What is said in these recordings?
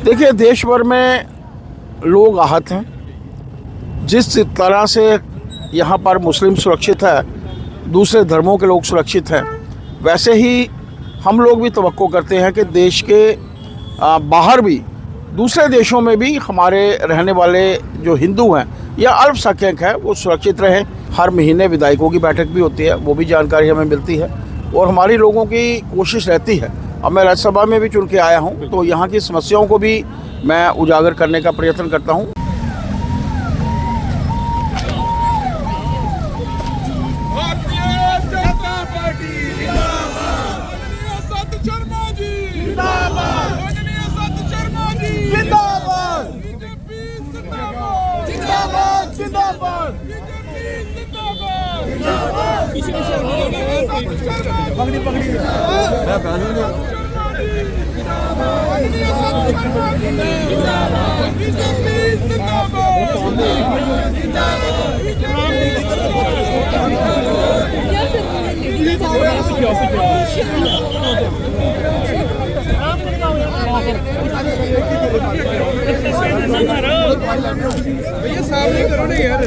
देखिए, देश भर में लोग आहत हैं। जिस तरह से यहाँ पर मुस्लिम सुरक्षित है, दूसरे धर्मों के लोग सुरक्षित हैं, वैसे ही हम लोग भी तवक्को करते हैं कि देश के बाहर भी, दूसरे देशों में भी हमारे रहने वाले जो हिंदू हैं या अल्पसंख्यक हैं वो सुरक्षित रहें। हर महीने विधायकों की बैठक भी होती है, वो भी जानकारी हमें मिलती है और हमारी लोगों की कोशिश रहती है। अब मैं राज्यसभा में भी चुन के आया हूँ, तो यहाँ की समस्याओं को भी मैं उजागर करने का प्रयत्न करता हूँ। भैया सामने करो ना यार।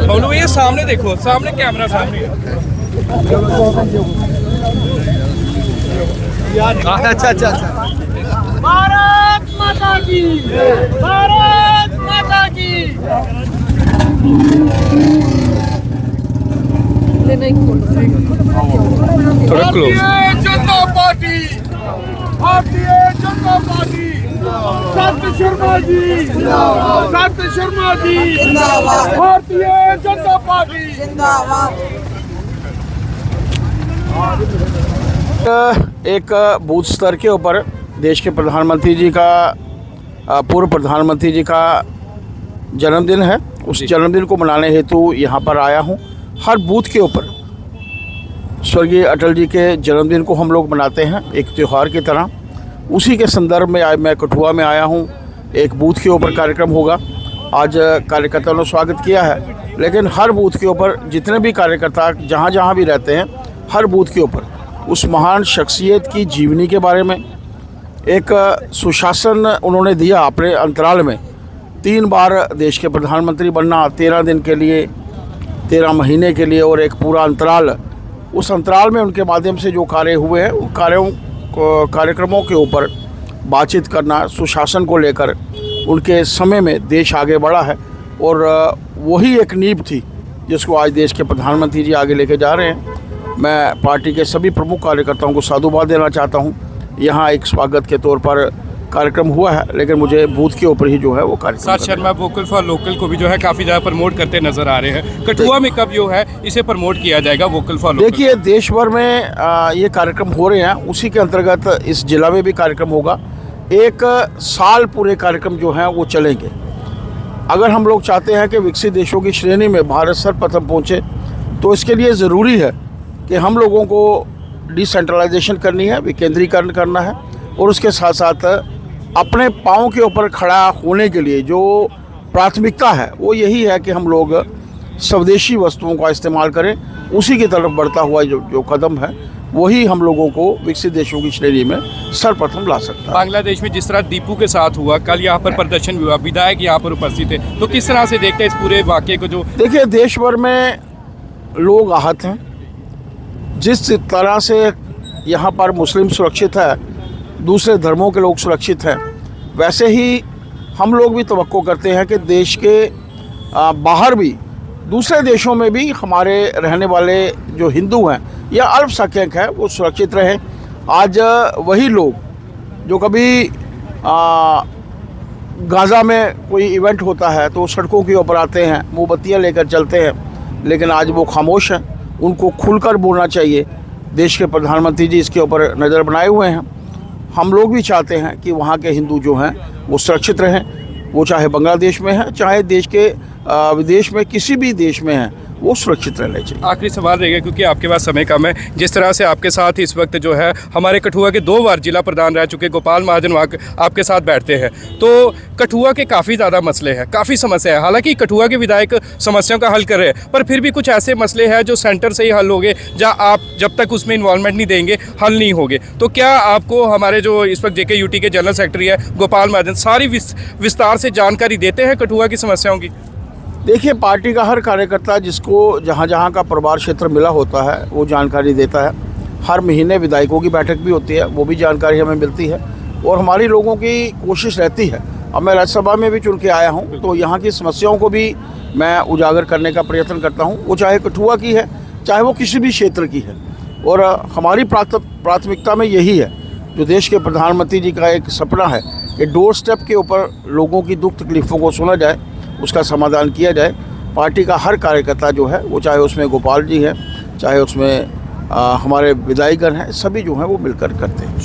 बोलो ये सामने देखो, सामने कैमरा सामने। अच्छा अच्छा अच्छा। भारत माता की, भारत माता की। Bharatiya Janata party, Bharatiya Janata party. सत्य शर्मा जी, सत्य शर्मा जी, भारतीय जनता पार्टी। एक बूथ स्तर के ऊपर देश के प्रधानमंत्री जी का, पूर्व प्रधानमंत्री जी का जन्मदिन है। उस जन्मदिन को मनाने हेतु यहाँ पर आया हूँ। हर बूथ के ऊपर स्वर्गीय अटल जी के जन्मदिन को हम लोग मनाते हैं एक त्यौहार की तरह। उसी के संदर्भ में मैं कठुआ में आया हूँ। एक बूथ के ऊपर कार्यक्रम होगा। आज कार्यकर्ताओं ने स्वागत किया है, लेकिन हर बूथ के ऊपर जितने भी कार्यकर्ता जहाँ जहाँ भी रहते हैं, हर बूथ के ऊपर उस महान शख्सियत की जीवनी के बारे में, एक सुशासन उन्होंने दिया अपने अंतराल में। 3 बार देश के प्रधानमंत्री बनना, 13 दिन के लिए, 13 महीने के लिए, और एक पूरा अंतराल। उस अंतराल में उनके माध्यम से जो कार्य हुए हैं, उन कार्यक्रमों के ऊपर बातचीत करना, सुशासन को लेकर उनके समय में देश आगे बढ़ा है और वही एक नींव थी जिसको आज देश के प्रधानमंत्री जी आगे लेके जा रहे हैं। मैं पार्टी के सभी प्रमुख कार्यकर्ताओं को साधुवाद देना चाहता हूं। यहाँ एक स्वागत के तौर पर कार्यक्रम हुआ है, लेकिन मुझे बूथ के ऊपर ही जो है वो कार्यक्रम। साथ शर्मा वोकल फॉर लोकल को भी जो है काफ़ी ज़्यादा प्रमोट करते नजर आ रहे हैं। कठुआ में कब जो है इसे प्रमोट किया जाएगा वोकल फॉर लोकल? देखिए, देश भर में ये कार्यक्रम हो रहे हैं, उसी के अंतर्गत इस जिला में भी कार्यक्रम होगा। 1 साल पूरे कार्यक्रम जो हैं वो चलेंगे। अगर हम लोग चाहते हैं कि विकसित देशों की श्रेणी में भारत सर्वप्रथम पहुँचे, तो इसके लिए ज़रूरी है कि हम लोगों को डिसेंट्रलाइजेशन करनी है, विकेंद्रीकरण करना है, और उसके साथ साथ अपने पाँव के ऊपर खड़ा होने के लिए जो प्राथमिकता है वो यही है कि हम लोग स्वदेशी वस्तुओं का इस्तेमाल करें। उसी की तरफ बढ़ता हुआ जो कदम है, वही हम लोगों को विकसित देशों की श्रेणी में सर्वप्रथम ला सकता है। बांग्लादेश में जिस तरह दीपू के साथ हुआ, कल यहाँ पर प्रदर्शन भी हुआ, विधायक यहाँ पर उपस्थित थे, तो किस तरह से देखते हैं इस पूरे वाक़े को? जो देखिए, देश भर में लोग आहत हैं। जिस तरह से यहाँ पर मुस्लिम सुरक्षित है, दूसरे धर्मों के लोग सुरक्षित हैं, वैसे ही हम लोग भी तवक्को करते हैं कि देश के बाहर भी, दूसरे देशों में भी हमारे रहने वाले जो हिंदू हैं या अल्पसंख्यक हैं वो सुरक्षित रहें। आज वही लोग जो कभी गाज़ा में कोई इवेंट होता है तो सड़कों के ऊपर आते हैं, मोमबत्तियाँ लेकर चलते हैं, लेकिन आज वो खामोश हैं। उनको खुलकर बोलना चाहिए। देश के प्रधानमंत्री जी इसके ऊपर नज़र बनाए हुए हैं। हम लोग भी चाहते हैं कि वहाँ के हिंदू जो हैं वो सुरक्षित रहें, वो चाहे बांग्लादेश में है, चाहे देश के विदेश में किसी भी देश में है, वो सुरक्षित रहने चाहिए। आखिरी सवाल रहेगा क्योंकि आपके पास समय कम है। जिस तरह से आपके साथ इस वक्त जो है हमारे कठुआ के 2 बार जिला प्रधान रह चुके गोपाल महाजन वहाँ आपके साथ बैठते हैं, तो कठुआ के काफ़ी ज़्यादा मसले हैं, काफ़ी समस्या है। हालांकि कठुआ के विधायक समस्याओं का हल कर रहे हैं, पर फिर भी कुछ ऐसे मसले हैं जो सेंटर से ही हल होंगे, जहाँ आप जब तक उसमें इन्वॉल्वमेंट नहीं देंगे हल नहीं होंगे। तो क्या आपको हमारे जो इस वक्त JKUT के जनरल सेक्रेटरी है गोपाल महाजन सारी विस्तार से जानकारी देते हैं कठुआ की समस्याओं की? देखिए, पार्टी का हर कार्यकर्ता जिसको जहाँ जहाँ का प्रभार क्षेत्र मिला होता है वो जानकारी देता है। हर महीने विधायकों की बैठक भी होती है, वो भी जानकारी हमें मिलती है और हमारी लोगों की कोशिश रहती है। अब मैं राज्यसभा में भी चुन के आया हूँ तो यहाँ की समस्याओं को भी मैं उजागर करने का प्रयत्न करता हूँ, वो चाहे कठुआ की है, चाहे वो किसी भी क्षेत्र की है। और हमारी प्राथमिकता में यही है, जो देश के प्रधानमंत्री जी का एक सपना है कि डोर स्टेप के ऊपर लोगों की दुख तकलीफ़ों को सुना जाए, उसका समाधान किया जाए। पार्टी का हर कार्यकर्ता जो है, वो चाहे उसमें गोपाल जी हैं, चाहे उसमें हमारे विधायकगण हैं, सभी जो हैं वो मिलकर करते हैं।